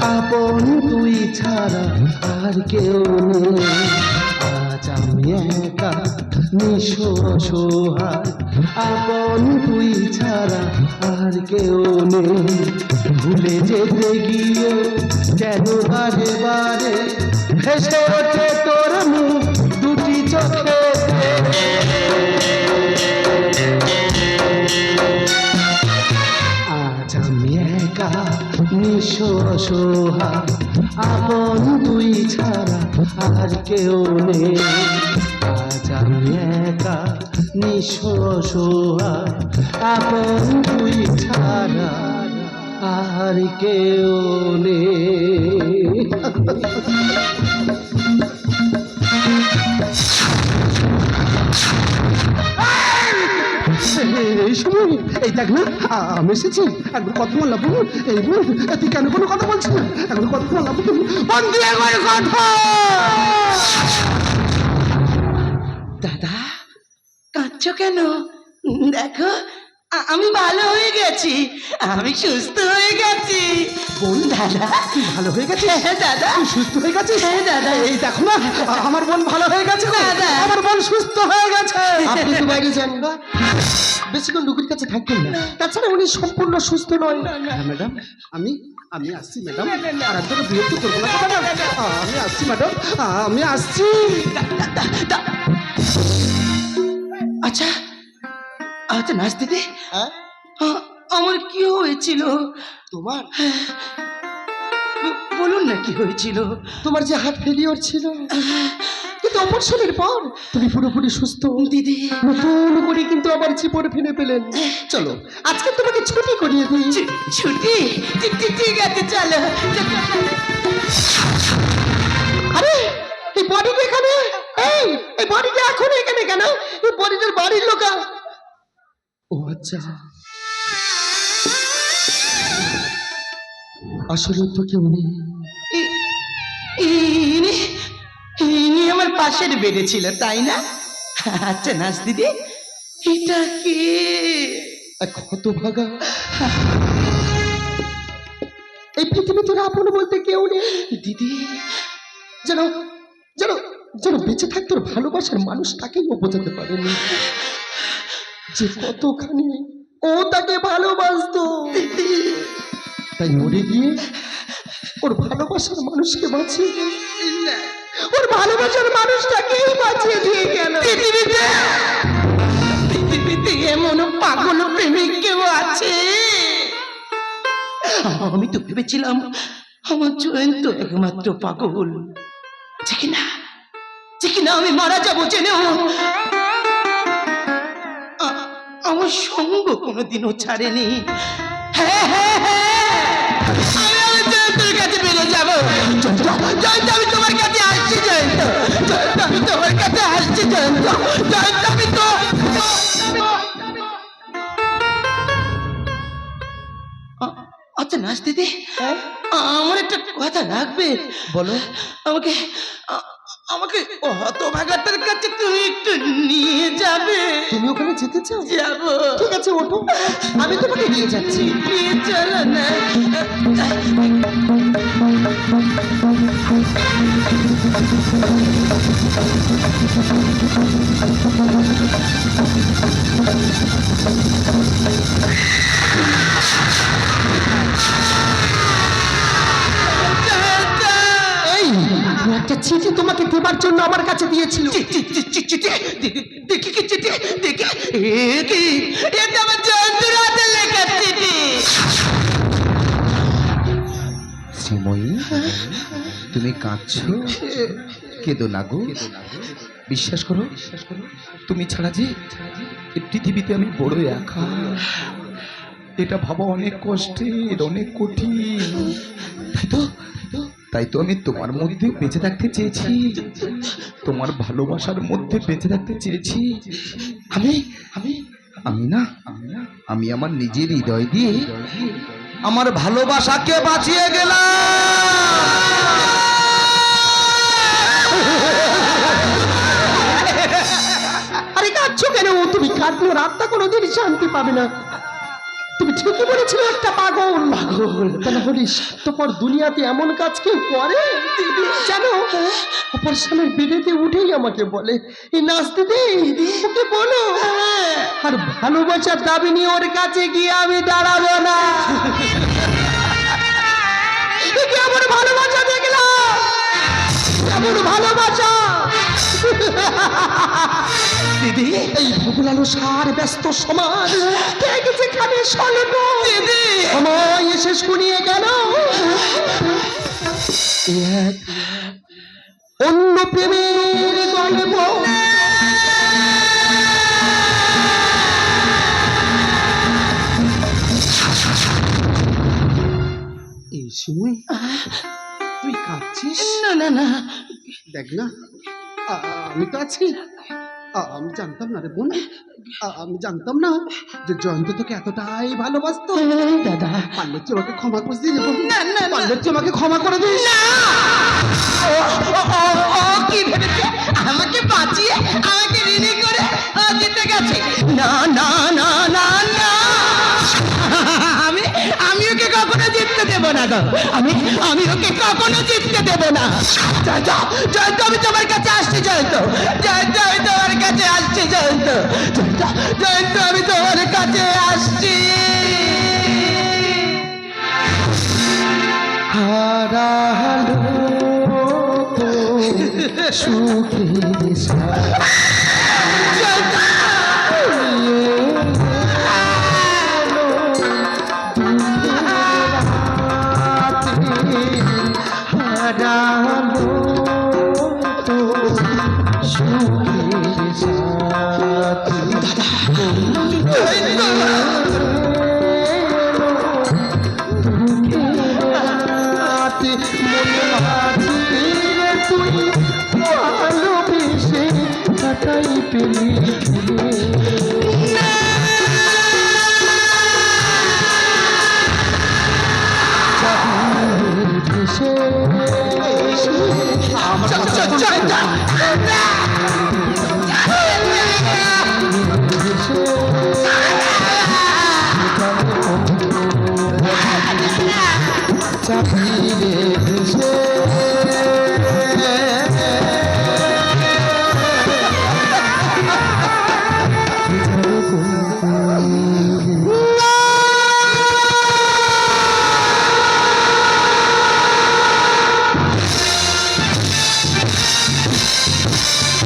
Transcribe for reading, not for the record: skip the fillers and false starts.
আপন তুই ছাড়া আর কেউ নেই। আজ আমি একা নিঃস্ব অসহায়, আপন তুই ছাড়া আর কেউ নেই। ভুলে যেতে গিয়ে যেন বারে বারে ভেসে ওঠে তোর মুখ দুটি চোখে। আজ আমি একা নিঃস্ব অসহায়, আপন তুই ছাড়া আর কেউ নেই। আজ আমি একা নিঃস্ব অসহায়, আপন তুই ছাড়া আর কেউ নেই। এই সময় এই দেখ না, আমি এসেছি। একবার কথা বললাম বলুন, এই বল তুই কেন কোনো কথা বলছিস না? একবার কথা বললাম বলুন, বন্ধু একবার কথা। দাদা, কাঁদছো কেন? দেখো, আমি ভালো হয়ে গেছি, আমি সুস্থ হয়ে গেছি। বোন দাদা, তুই ভালো হয়ে গেছিস? হ্যাঁ দাদা। তুই সুস্থ হয়ে গেছিস? হ্যাঁ দাদা। এই দেখো না, আমার বোন ভালো হয়ে গেছে গো। দাদা। আমার বোন সুস্থ হয়ে গেছে। আপনি তো বাইরে যান না, বেশিক্ষণ রুগীর কাছে থাকবেন না, তাছাড়া উনি সম্পূর্ণ সুস্থ নয়। হ্যাঁ ম্যাডাম, আমি আসছি ম্যাডাম। আর একদম বিরক্ত করবো না তো ম্যাডাম। আমি আসছি ম্যাডাম, আমি আসছি। আচ্ছা আচ্ছা, নাচ দিদি, হ্যাঁ? আমার কি হয়েছিল? তোমার বলুন না কি হয়েছিল। তোমার যে হার্ট ফেলিওর ছিল, কিন্তু অপারেশনের পর তুমি পুরোপুরি সুস্থ দিদি। নতুন করে কিন্তু আবার জীবন ফিরে পেলেন। চলো আজকে তোমাকে ছুটি করিয়ে দিই। ছুটি? ঠিক আছে, চলো। আরে এই বডিটা এখানে, এই বডিটা এখন এখানে কেন? এই বডিটার বাড়ির লোক। ও আচ্ছা, আসলে তো কেউ নেই। ইনি আমার পাশের বেডে ছিল, তাই না? আচ্ছা নাচ দিদি, এটা কি? এক হতভাগা, এই পৃথিবী তোর আপন বলতে কেউ নেই। দিদি, যেন যেন যেন বেঁচে থাকতে ওর ভালোবাসার মানুষটাকেই ও বোঝাতে পারেনি যে কতখানি ও তাকে ভালোবাসতো। তাই মরে গিয়ে ওর ভালোবাসার মানুষকে বাঁচিয়ে দিয়ে, ওর ভালোবাসার মানুষটাকেই বাঁচিয়ে দিয়ে গেল। পৃথিবীতে এমন পাগল প্রেমিক কেউ আছে? আমি তো ভেবেছিলাম আমার জয়ন্ত একমাত্র পাগল, যে কিনা আমি মারা যাবো জেনেও আমার সঙ্গ কোনোদিনও ছাড়েনি। হ্যাঁ হ্যাঁ হ্যাঁ, আমি জয়ন্তর কাছে বেরিয়ে যাবো। জয়ন্ত, আমি তোমার কাছে আসছি। জয়ন্ত, আমি তোমার কাছে আসছি। জয়ন্ত, আমি তো। আচ্ছা নাচ দিদি, আমার একটা কথা লাগবে। বলো। আমাকে আমাকে হতভাগাটার কাছে তুমি একটু নিয়ে যাবে? তুমি ওখানে যেতে চাও? যাবো। ঠিক আছে, ওঠো, আমি তোমাকে নিয়ে যাচ্ছি। নিয়ে চলো না। একটা চিঠি তোমাকে দেবার জন্য আমার কাছে দিয়েছিল। দেখি কি চিঠি? দেখি এটা আমার জয়ন্তর হাতে লেখা চিঠি। শ্রীময়ী, তুমি কাঁদছো? কেঁদো না গো, বিশ্বাস করো, তুমি ছাড়া যে এই পৃথিবীতে আমি বড় একা। এটা ভাবা অনেক কষ্টের, অনেক কঠিন। তাই তো আমি তোমার মধ্যে বেঁচে থাকতে চেয়েছি, তোমার ভালোবাসার মধ্যে বেঁচে থাকতে চেয়েছি। আমি আমার নিজের হৃদয় দিয়ে আমার ভালোবাসাকে বাঁচিয়ে গেলাম। আরে কাঁদছো কেন? তুমি কাঁদলে ওর আত্মা কোনোদিন শান্তি পাবে না। তুমি ঠিকই বলেছিলে একটা পাগল তা না হলে স্বার্থপর দুনিয়াতে এমন কাজ কেউ করে জানো অপর স্বামীর বিড়িতে উঠেই আমাকে বলে এই নাচতে দে ওকে বলো আর ভালোবাসার দাবি নিয়ে ওর কাছে গিয়ে আমি দাঁড়াবো না এ কি আমার ভালোবাসা দেখলাম এমন ভালোবাসা দিদি এই ভুগুলালো সার ব্যস্ত সমাজ ত্যাগ যেখানে স্বল্প দিদি সময় শেষ কুনিয়ে গেল এক অন্য প্রেমের গল্প এই সময় তুই কাঁদছিস? না না না দেখ না, আমি তো আছি। আমি জানতাম না রে বোন, আমি জানতাম না যে জয়ন্ত তোকে এতটাই ভালোবাসতো। দাদা পারলে তুই আমাকে ক্ষমা করে দিস রে বোন। না, না, না। পারলে তুই আমাকে ক্ষমা করে দিস। ও কি ভেবেছে আমাকে বাঁচিয়ে আমাকে ঋণী করে ও জিতে গেছে না না না না না আমি ওকে কখনো জিততে দেব না গো আমি ওকে কখনো জিততে দেব না জয়ন্ত আমি তোমার কাছে আসছি জয়ন্ত আমি তোমার কাছে আসছি জয়ন্ত আমি তোমার কাছে আসছি হারালো তো সুখের সাথী হারালো তো সুখের সাথী মনে মাঝে তুই ভালোবেসে কাটাই পেলি ভেসে জয়ন্ত